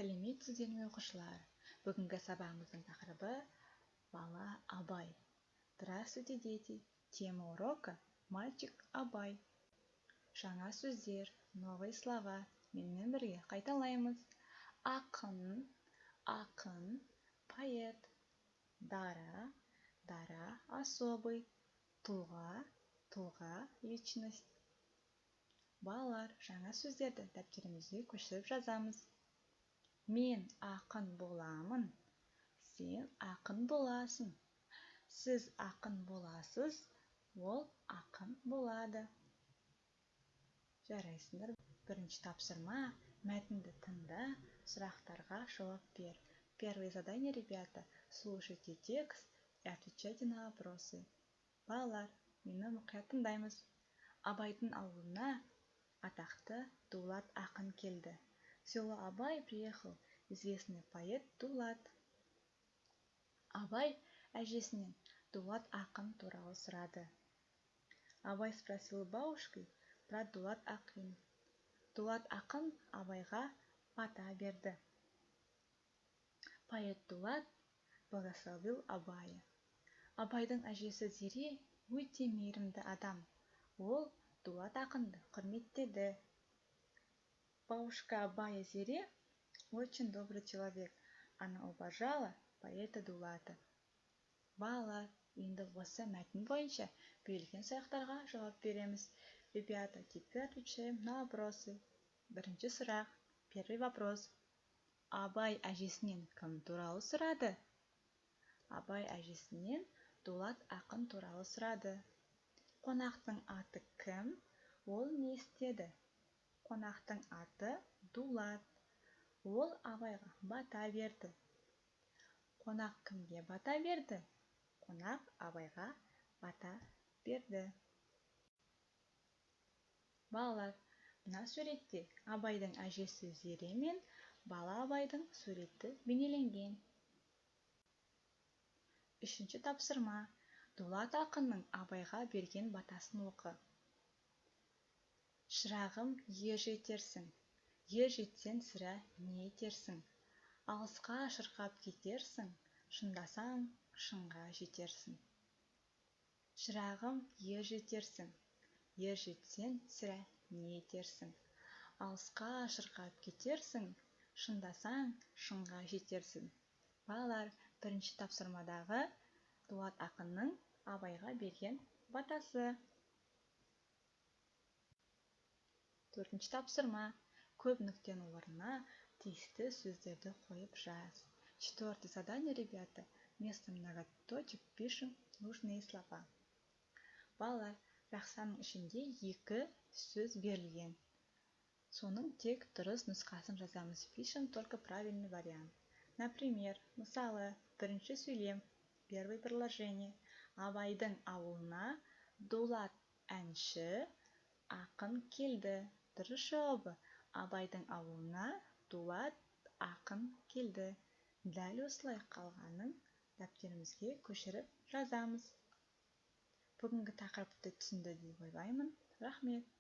Сәлеметсіздер ме оқушылар? Бүгінгі сабағымыздың тақырыбы бала Абай. Здравствуйте, дети! Тема урока «Мальчик Абай». Жаңа сөздер, новые слова. Менімен бірге қайталаймыз. Ақын, поэт. Дара, особый. Тұлға, личность. Балалар, жаңа сөздерді дәптерімізге көшіріп жазамыз. Мен ақын боламын, сен ақын боласың. Сіз ақын боласыз, ол ақын болады. Жарайсыңдар. Бірінші тапсырма, мәтінді тыңда, сұрақтарға жауап бер. Первое задание, ребята, слушайте текст и отвечайте на вопросы. Балалар, мені мұқият тыңдаймыз. Абайдың ауылына атақты Дулат ақын келді. В село Абай приехал известный поэт Дулат. Абай әжесінен Дулат ақын туралы сұрады. Абай спросил бабушкой про Дулат ақын. Дулат ақын Абайға бата берді. Поэт Дулат благословил Абая. Абайдың әжесі Зере өте мейірімді адам. Ол Дулат ақынды құрметтеді. Бабушка Абая Зере очень добрый человек. Она уважала поэта Дулата. Балалар, енді осы мәтін бойынша берілген сұрақтарға жауап береміз. Ребята, теперь отвечаем на вопросы. Бірінші сұрақ. Первый вопрос. Абай әжесінен кім туралы сұрады? Абай әжесінен Дулат ақын туралы сұрады. Қонақтың аты кім? Ол не істеді? Қонақтың аты Дулат. Ол Абайға бата берді. Қонақ кімге бата берді? Қонақ Абайға бата берді. Балалар, мына суретте Абайдың әжесі Зере мен бала Абайдың суреті бейнеленген. Үшінші тапсырма. Дулат ақынның Абайға берген батасын оқы. Шырағым, ер жетерсің. Ер жетсең сірә не етерсің? Алысқа шырқап кетерсің, шындасаң шыңға жетерсің. Шырағым, ер жетерсің. Ер жетсең сірә не етерсің? Алысқа шырқап кетерсің, шындасаң шыңға жетерсің. Балалар, бірінші тапсырмадағы Дулат ақынның Абайға берген батасы. Төртінші тапсырма. Көп нүктенің орнына тиісті сөздерді қойып жаз. Четвертое задание, ребята. Вместо многоточек пишем нужные слова. Балалар, жақсаның ішінде екі сөз берілген. Соның тек дұрыс нұсқасын жазамыз. Пишем только правильный вариант. Например, мысалы, бірінші сөйлем, первое предложение. Абайдың ауылына Дулат әнші ақын келді. Дұрыс жауабы. Абайдың ауылына Дулат ақын келді. Дәл осылай қалғанын дәптерімізге көшіріп жазамыз. Бүгінгі тақырыпты түсінді деп ойлаймын. Рахмет.